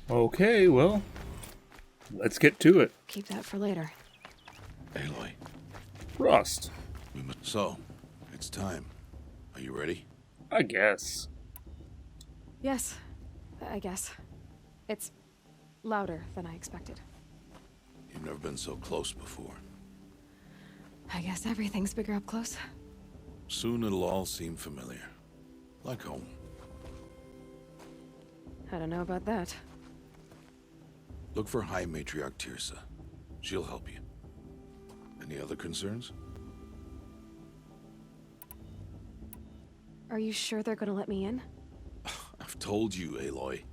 Okay, well, let's get to it. Keep that for later. Aloy, Rust, So, it's time. Are you ready? I guess. Yes, I guess. It's louder than I expected. You've never been so close before. I guess everything's bigger up close. Soon it'll all seem familiar. Like home. I don't know about that. Look for High Matriarch Tirsa. She'll help you. Any other concerns? Are you sure they're gonna let me in? I've told you, Aloy.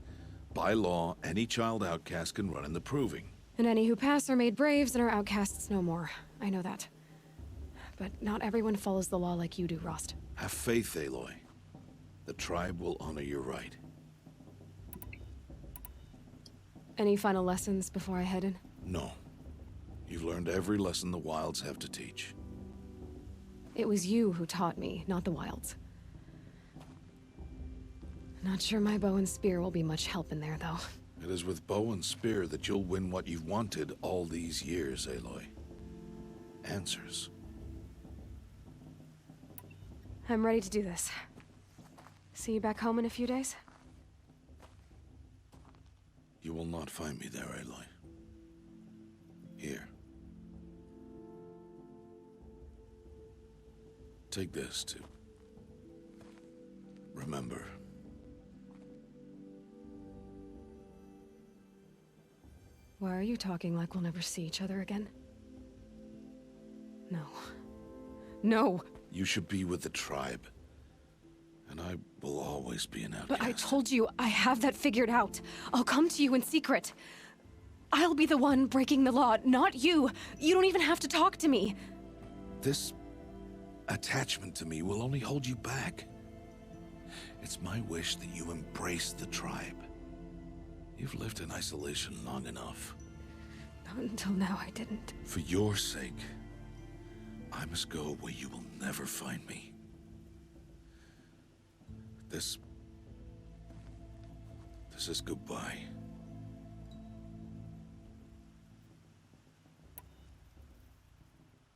By law, any child outcast can run in the Proving. And any who pass are made braves and are outcasts no more. I know that. But not everyone follows the law like you do, Rost. Have faith, Aloy. The tribe will honor your right. Any final lessons before I head in? No. You've learned every lesson the Wilds have to teach. It was you who taught me, not the Wilds. Not sure my bow and spear will be much help in there, though. It is with bow and spear that you'll win what you've wanted all these years, Aloy. Answers. I'm ready to do this. See you back home in a few days? You will not find me there, Aloy. Here. Take this, too. Remember. Why are you talking like we'll never see each other again? No. No! You should be with the tribe. And I will always be an outcast. But I told you, I have that figured out. I'll come to you in secret. I'll be the one breaking the law, not you. You don't even have to talk to me. This attachment to me will only hold you back. It's my wish that you embrace the tribe. You've lived in isolation long enough. Not until now, I didn't. For your sake, I must go where you will never find me. This is goodbye.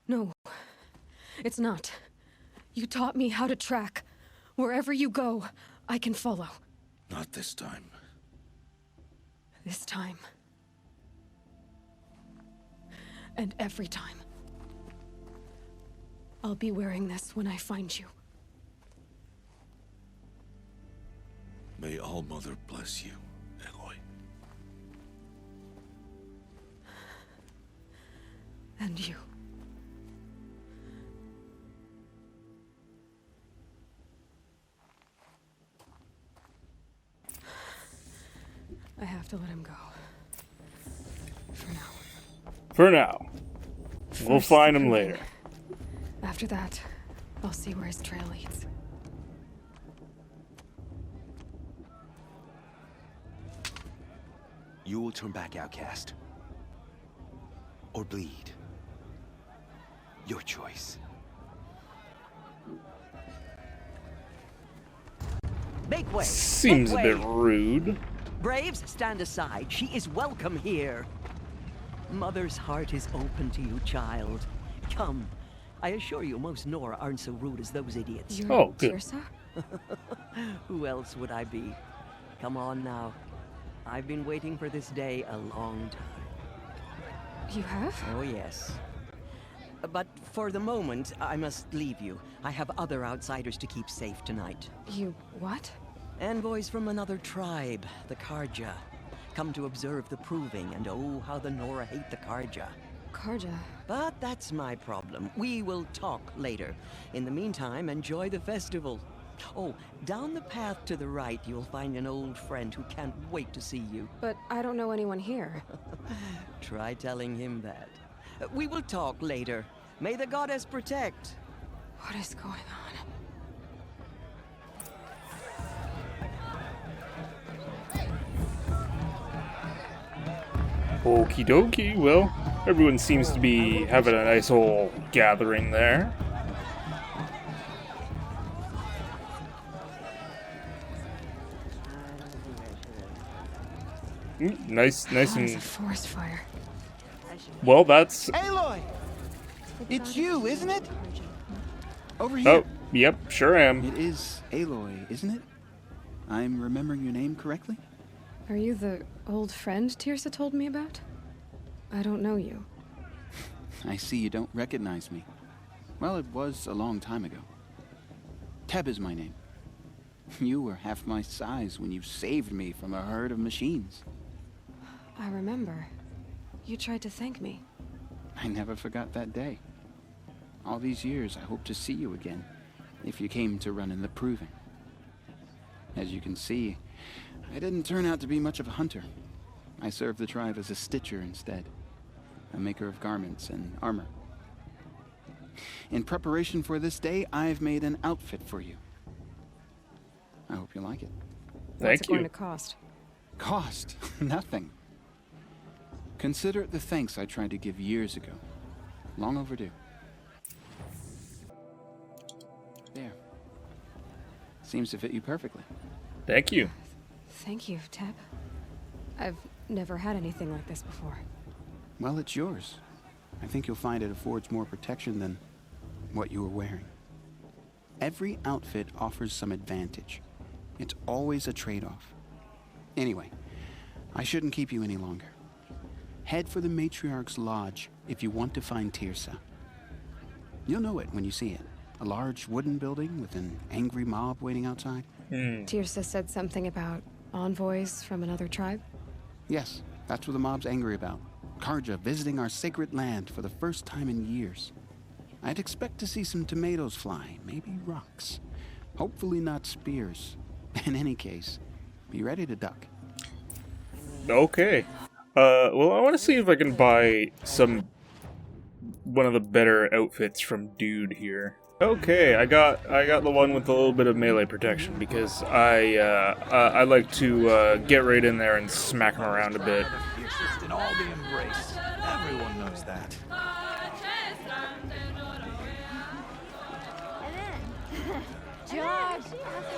No, it's not. You taught me how to track. Wherever you go, I can follow. Not this time. This time. And every time. I'll be wearing this when I find you. May All-Mother bless you, Aloy. And you. I have to let him go. For now. For now. We'll First, find the him Proving. later. After that, I'll see where his trail leads. You will turn back, outcast. Or bleed. Your choice. Make way! Seems a Make bit way. rude. Braves, stand aside. She is welcome here. Mother's heart is open to you, child. Come. I assure you, most Nora aren't so rude as those idiots. You're Oh, good. Tirsa? Who else would I be? Come on now. I've been waiting for this day a long time. You have? Oh, yes. But for the moment, I must leave you. I have other outsiders to keep safe tonight. You what? Envoys from another tribe, the Karja. Come to observe the Proving, and oh, how the Nora hate the Karja. Karja. But that's my problem. We will talk later. In the meantime, enjoy the festival. Oh, down the path to the right, you'll find an old friend who can't wait to see you. But I don't know anyone here. Try telling him that. We will talk later. May the goddess protect. What is going on? Okie dokie. Well, everyone seems to be having a nice old gathering there. Nice That was a and forest fire. well. That's Aloy! It's you, isn't it? Over here. oh, yep, sure am. It is Aloy, isn't it? I'm remembering your name correctly? Are you the old friend Tirsa told me about? I don't know you. I see you don't recognize me. Well, it was a long time ago. Teb is my name. You were half my size when you saved me from a herd of machines. I remember. You tried to thank me. I never forgot that day. All these years, I hope to see you again, if you came to run in the Proving. As you can see, I didn't turn out to be much of a hunter. I served the tribe as a stitcher instead, a maker of garments and armor. In preparation for this day, I've made an outfit for you. I hope you like it. What's Thank it going you. to cost? Cost? Nothing. Consider it the thanks I tried to give years ago. Long overdue. There. Seems to fit you perfectly. Thank you. Thank you, Teb. I've never had anything like this before. Well, it's yours. I think you'll find it affords more protection than what you were wearing. Every outfit offers some advantage. It's always a trade-off. Anyway, I shouldn't keep you any longer. Head for the Matriarch's Lodge if you want to find Tirsa. You'll know it when you see it. A large wooden building with an angry mob waiting outside. Tirsa said something about envoys from another tribe? Yes, that's what the mob's angry about. Karja visiting our sacred land for the first time in years. I'd expect to see some tomatoes fly, maybe rocks. Hopefully not spears. In any case, be ready to duck. Okay. Well, I want to see if I can buy one of the better outfits from Dude here. Okay, I got the one with a little bit of melee protection because I like to get right in there and smack him around a bit. Fiercest in all the embrace. Everyone knows that. George,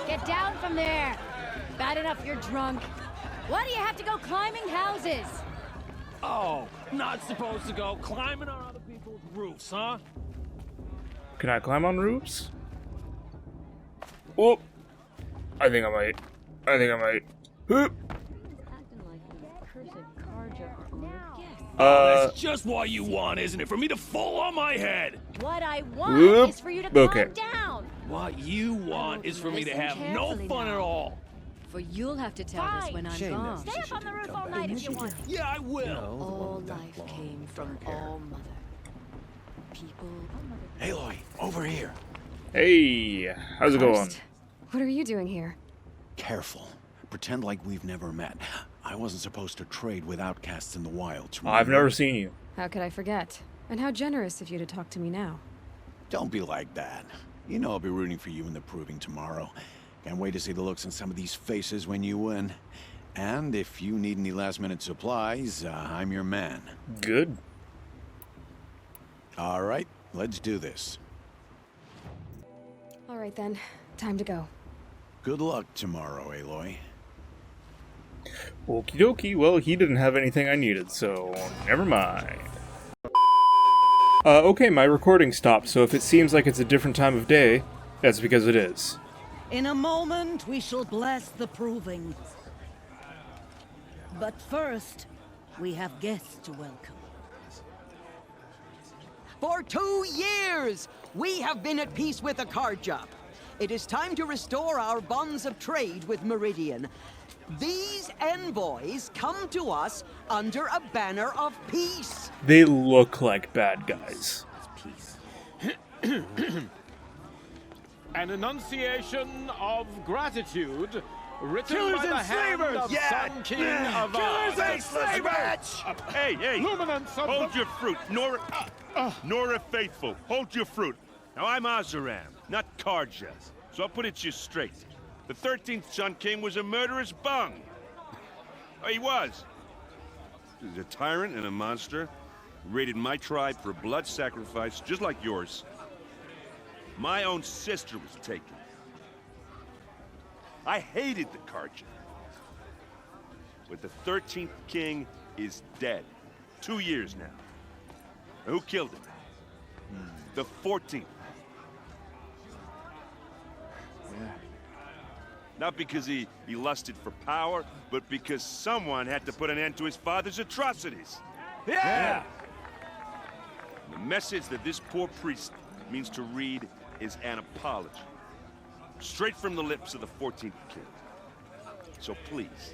get down from there. Bad enough you're drunk. Why do you have to go climbing houses? Oh, not supposed to go climbing on other people's roofs, huh? Can I climb on roofs? Oh, I think I might. Whoop. That's just what you want, isn't it? For me to fall on my head. What I want Whoop. is for you to Okay. calm down. What you want is for me to Listen have no carefully fun now. at all. For you'll have to tell us when I'm Shame gone. that Stay up on the roof all night if you want. Yeah, I will. All life came from All Mother. People. Aloy, over here. Hey, how's it going? Karst, what are you doing here? Careful. Pretend like we've never met. I wasn't supposed to trade with outcasts in the wilds. I've never seen you. How could I forget? And how generous of you to talk to me now. Don't be like that. You know I'll be rooting for you in the Proving tomorrow. Can't wait to see the looks on some of these faces when you win. And if you need any last-minute supplies, I'm your man. Good. All right, let's do this. All right then, time to go. Good luck tomorrow, Aloy. Okie dokie. Well, he didn't have anything I needed, so never mind. Okay, my recording stopped, so if it seems like it's a different time of day, that's because it is. In a moment, we shall bless the Proving. But first, we have guests to welcome. For 2 years, we have been at peace with Akarja. It is time to restore our bonds of trade with Meridian. These envoys come to us under a banner of peace. They look like bad guys. An enunciation of gratitude written Killers by the and hand slavers! of Yeah! Sun King of Killers and Oz. slavers! Hey, hey! Luminance of Hold the... your fruit, Nora Faithful. Hold your fruit. Now I'm Azaram, not Karja, so I'll put it to you straight. The 13th Sun King was a murderous bung. Oh, he was. He's a tyrant and a monster. Raided my tribe for blood sacrifice, just like yours. My own sister was taken. I hated the Karja. But the 13th king is dead. 2 years now. And who killed him? The 14th. Yeah. Not because he lusted for power, but because someone had to put an end to his father's atrocities. Yeah! The message that this poor priest means to read is an apology. Straight from the lips of the 14th king. So please,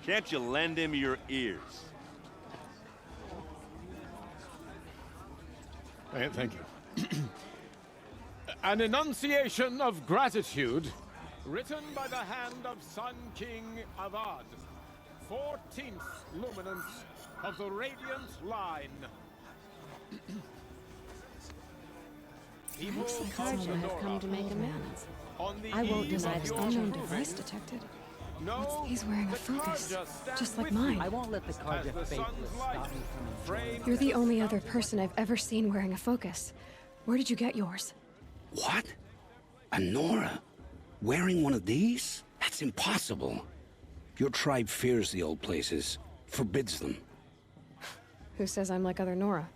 can't you lend him your ears? Thank you. An enunciation of gratitude, written by the hand of Sun King Avad, 14th luminance of the Radiant Line. Looks like someone have come to make amends. I won't deny this unknown device detected. He's wearing a focus, just like mine. I won't let the Carja faithless stop me from enjoying. You're the only other person I've ever seen wearing a focus. Where did you get yours? What? A Nora? Wearing one of these? That's impossible. Your tribe fears the old places, forbids them. Who says I'm like other Nora?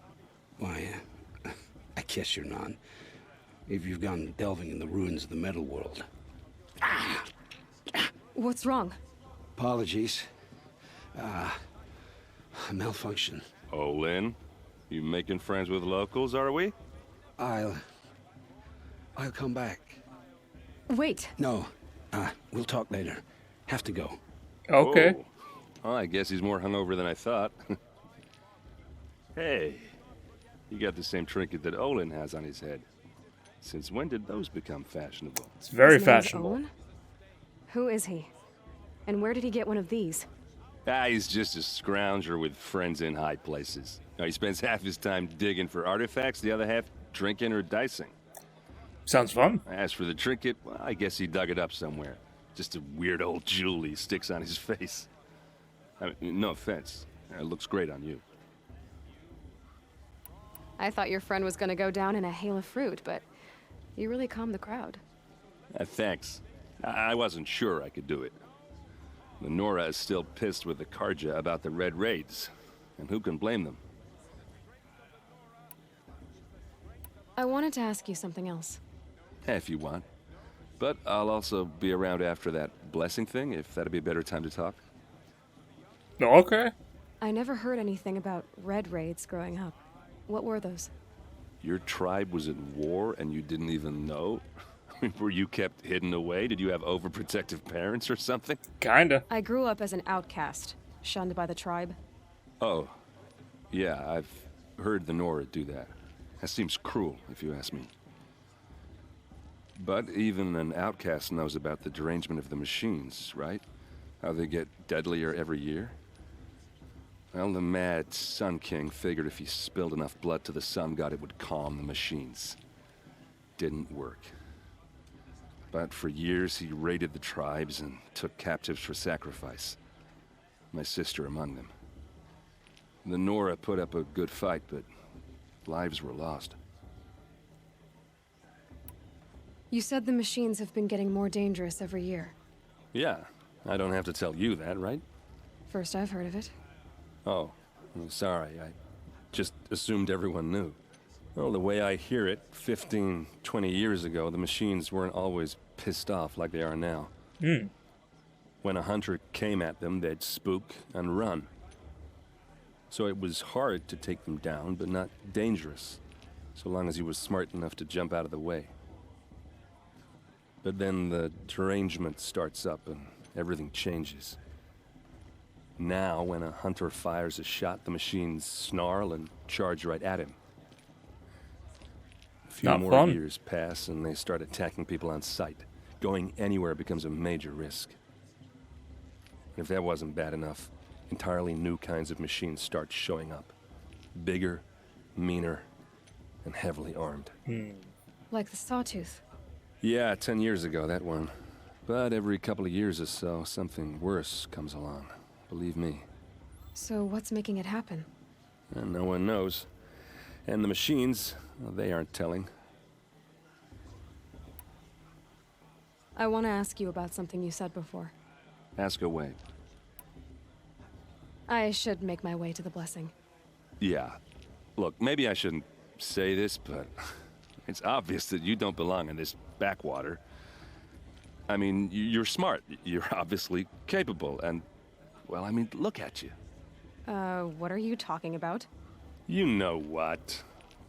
Why, I guess you're not. If you've gone delving in the ruins of the metal world. What's wrong? Apologies. A malfunction. Oh, Lynn, you making friends with locals, are we? I'll come back. Wait. No, we'll talk later. Have to go. Okay. Oh. Well, I guess he's more hungover than I thought. Hey, you got the same trinket that Olin has on his head. Since when did those become fashionable? It's very His name's fashionable. Owen? Who is he? And where did he get one of these? He's just a scrounger with friends in high places. Now, he spends half his time digging for artifacts, the other half drinking or dicing. Sounds fun. As for the trinket, well, I guess he dug it up somewhere. Just a weird old jewel he sticks on his face. I mean, no offense. It looks great on you. I thought your friend was gonna go down in a hail of fruit, but you really calmed the crowd. Thanks. I wasn't sure I could do it. The Nora is still pissed with the Carja about the Red Raids. And who can blame them? I wanted to ask you something else. If you want. But I'll also be around after that blessing thing, if that'd be a better time to talk. Okay. I never heard anything about red raids growing up. What were those? Your tribe was at war and you didn't even know? I mean, were you kept hidden away? Did you have overprotective parents or something? Kinda. I grew up as an outcast, shunned by the tribe. Oh. Yeah, I've heard the Nora do that. That seems cruel, if you ask me. But even an outcast knows about the derangement of the machines, right? How they get deadlier every year? Well, the mad Sun King figured if he spilled enough blood to the Sun God, it would calm the machines. Didn't work. But for years, he raided the tribes and took captives for sacrifice. My sister among them. The Nora put up a good fight, but lives were lost. You said the machines have been getting more dangerous every year. Yeah, I don't have to tell you that, right? First I've heard of it. Oh, I'm sorry. I just assumed everyone knew. Well, the way I hear it, 15, 20 years ago, the machines weren't always pissed off like they are now. When a hunter came at them, they'd spook and run. So it was hard to take them down, but not dangerous, so long as he was smart enough to jump out of the way. But then the derangement starts up and everything changes. Now, when a hunter fires a shot, the machines snarl and charge right at him. A few Not more fun. years pass and they start attacking people on sight. Going anywhere becomes a major risk. If that wasn't bad enough, entirely new kinds of machines start showing up. Bigger, meaner, and heavily armed. Like the Sawtooth. Yeah, 10 years ago, that one. But every couple of years or so, something worse comes along. Believe me. So what's making it happen? And no one knows. And the machines, well, they aren't telling. I want to ask you about something you said before. Ask away. I should make my way to the blessing. Yeah. Look, maybe I shouldn't say this, but it's obvious that you don't belong in this backwater. I mean, you're smart. You're obviously capable, and, well, I mean, look at you. What are you talking about? You know what.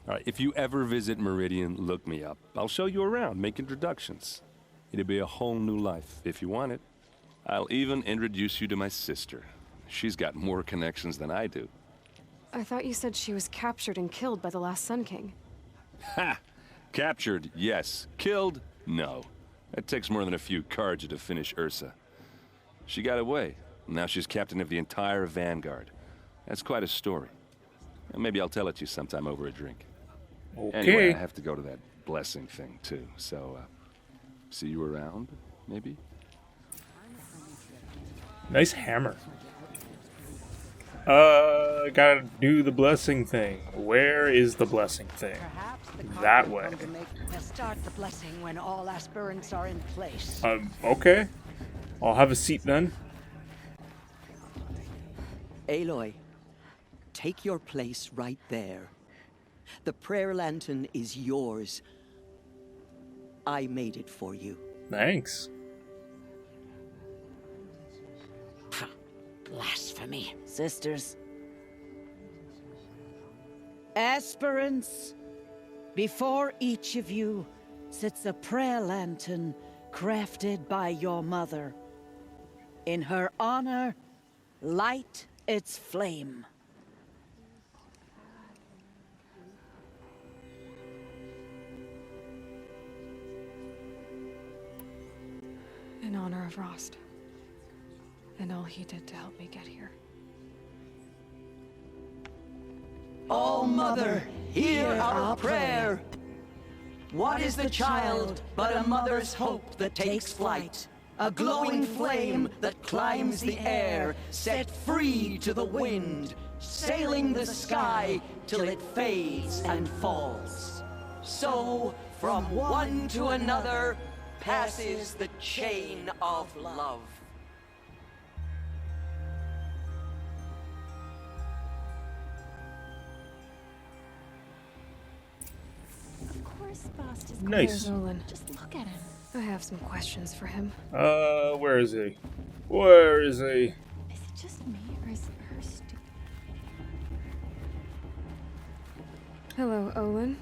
All right, if you ever visit Meridian, look me up. I'll show you around, make introductions. It'll be a whole new life, if you want it. I'll even introduce you to my sister. She's got more connections than I do. I thought you said she was captured and killed by the last Sun King. Ha! Captured, yes. Killed, no. It takes more than a few Carja to finish Ursa. She got away. Now she's captain of the entire Vanguard. That's quite a story. And maybe I'll tell it to you sometime over a drink. Okay. Anyway, I have to go to that blessing thing, too. So, see you around, maybe? Nice hammer. Gotta do the blessing thing. Where is the blessing thing? That way. Start the blessing when all aspirants are in place. Okay. I'll have a seat then. Aloy, take your place right there. The prayer lantern is yours. I made it for you. Thanks. Blasphemy. Sisters. Aspirants, before each of you sits a prayer lantern crafted by your mother. In her honor, light its flame. In honor of Rost. And all he did to help me get here. All Mother, hear our prayer. What is the child but a mother's hope that takes flight? A glowing flame that climbs the air, set free to the wind, sailing the sky till it fades and falls. So, from one to another, passes the chain of love. Nice. Nolan. Just look at him. I have some questions for him. Where is he? Where is he? Is it just me, or is it her stupid? Hello, Olin.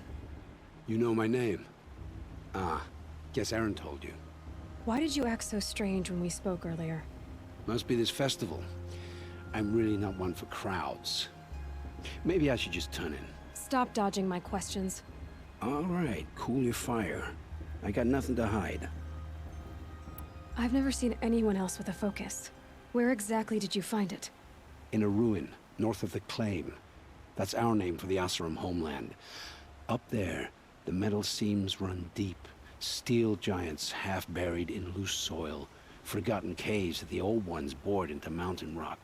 You know my name? Ah, guess Aaron told you. Why did you act so strange when we spoke earlier? Must be this festival. I'm really not one for crowds. Maybe I should just turn in. Stop dodging my questions. All right, cool your fire. I got nothing to hide. I've never seen anyone else with a focus. Where exactly did you find it? In a ruin, north of the Claim. That's our name for the Oseram homeland. Up there, the metal seams run deep. Steel giants half buried in loose soil. Forgotten caves that the old ones bored into mountain rock.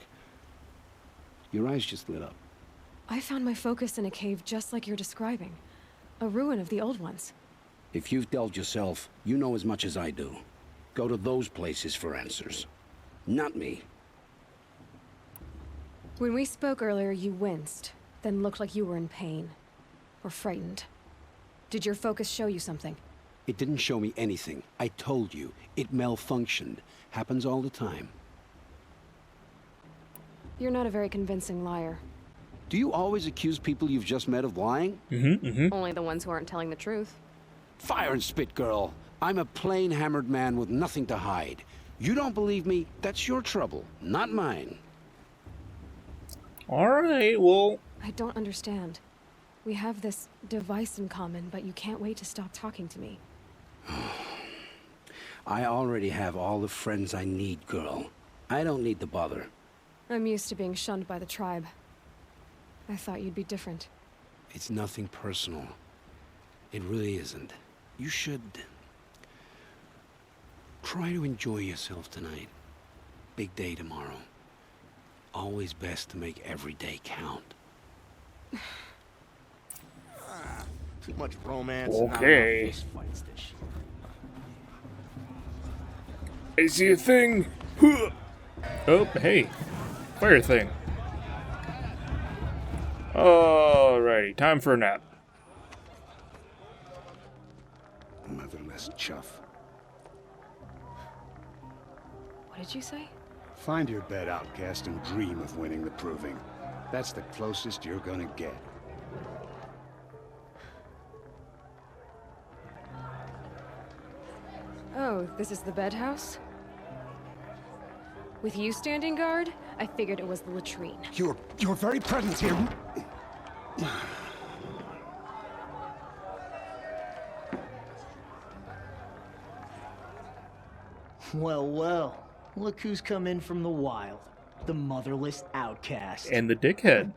Your eyes just lit up. I found my focus in a cave just like you're describing. A ruin of the old ones. If you've delved yourself, you know as much as I do. Go to those places for answers. Not me. When we spoke earlier, you winced, then looked like you were in pain. Or frightened. Did your focus show you something? It didn't show me anything. I told you. It malfunctioned. Happens all the time. You're not a very convincing liar. Do you always accuse people you've just met of lying? Only the ones who aren't telling the truth. Fire and spit, girl. I'm a plain hammered man with nothing to hide. You don't believe me? That's your trouble, not mine. Alright, well... I don't understand. We have this device in common, but you can't wait to stop talking to me. I already have all the friends I need, girl. I don't need the bother. I'm used to being shunned by the tribe. I thought you'd be different. It's nothing personal. It really isn't. You should... try to enjoy yourself tonight. Big day tomorrow. Always best to make every day count. Too much romance. Okay. I see a thing. Oh, hey. Fire thing. Alrighty, time for a nap. Motherless chuff. What did you say? Find your bed, outcast, and dream of winning the proving. That's the closest you're gonna get. Oh, this is the bed house? With you standing guard, I figured it was the latrine. Your very presence here. Well, well. Look who's come in from the wild. The motherless outcast. And the dickhead.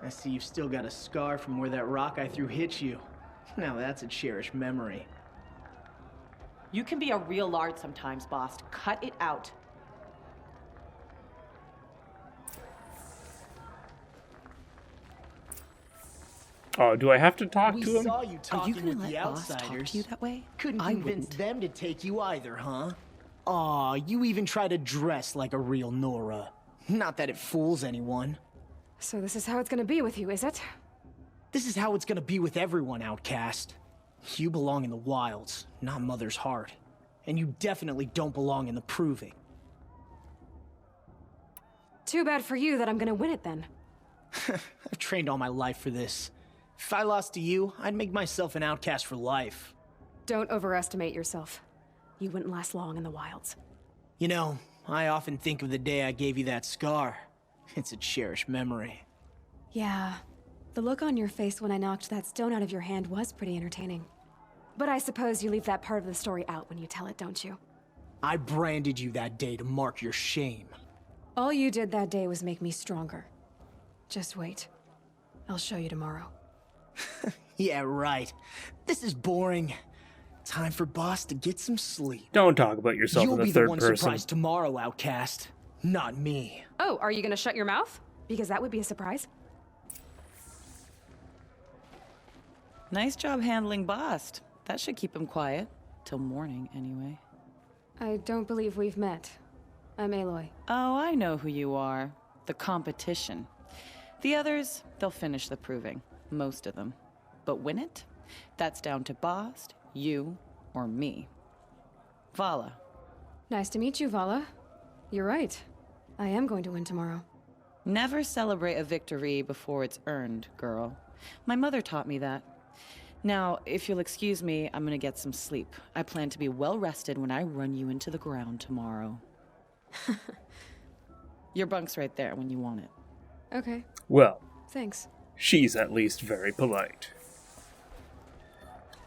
I see you've still got a scar from where that rock I threw hit you. Now that's a cherished memory. You can be a real lard sometimes, boss. Cut it out. Oh, do I have to talk We to him? saw you talking gonna with let the boss talk outsiders. to you that way? Couldn't I convince wouldn't. them to take you either, huh? Aw, you even try to dress like a real Nora. Not that it fools anyone. So this is how it's gonna be with you, is it? This is how it's gonna be with everyone, outcast. You belong in the wilds, not Mother's heart. And you definitely don't belong in the proving. Too bad for you that I'm gonna win it then. I've trained all my life for this. If I lost to you, I'd make myself an outcast for life. Don't overestimate yourself. You wouldn't last long in the wilds. You know, I often think of the day I gave you that scar. It's a cherished memory. Yeah, the look on your face when I knocked that stone out of your hand was pretty entertaining. But I suppose you leave that part of the story out when you tell it, don't you? I branded you that day to mark your shame. All you did that day was make me stronger. Just wait. I'll show you tomorrow. Yeah, right. This is boring. Time for boss to get some sleep. Don't talk about yourself You'll in the be the third one person. surprised tomorrow, outcast. Not me. Oh, are you gonna shut your mouth? Because that would be a surprise. Nice job handling Bast. That should keep him quiet. Till morning, anyway. I don't believe we've met. I'm Aloy. Oh, I know who you are. The competition. The others, they'll finish the proving. Most of them. But win it? That's down to Bast, you, or me. Vala. Nice to meet you, Vala. You're right. I am going to win tomorrow. Never celebrate a victory before it's earned, girl. My mother taught me that. Now, if you'll excuse me, I'm gonna get some sleep. I plan to be well rested when I run you into the ground tomorrow. Your bunk's right there when you want it. Okay. Well, Thanks. she's at least very polite.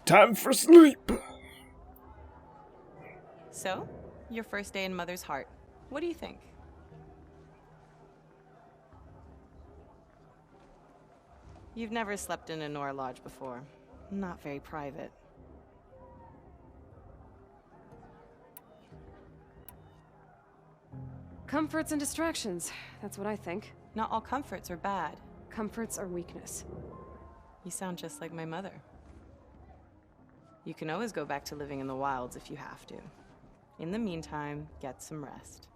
Time for sleep! So, your first day in Mother's heart. What do you think? You've never slept in a Nora lodge before. Not very private. Comforts and distractions. That's what I think. Not all comforts are bad. Comforts are weakness. You sound just like my mother. You can always go back to living in the wilds if you have to. In the meantime, get some rest.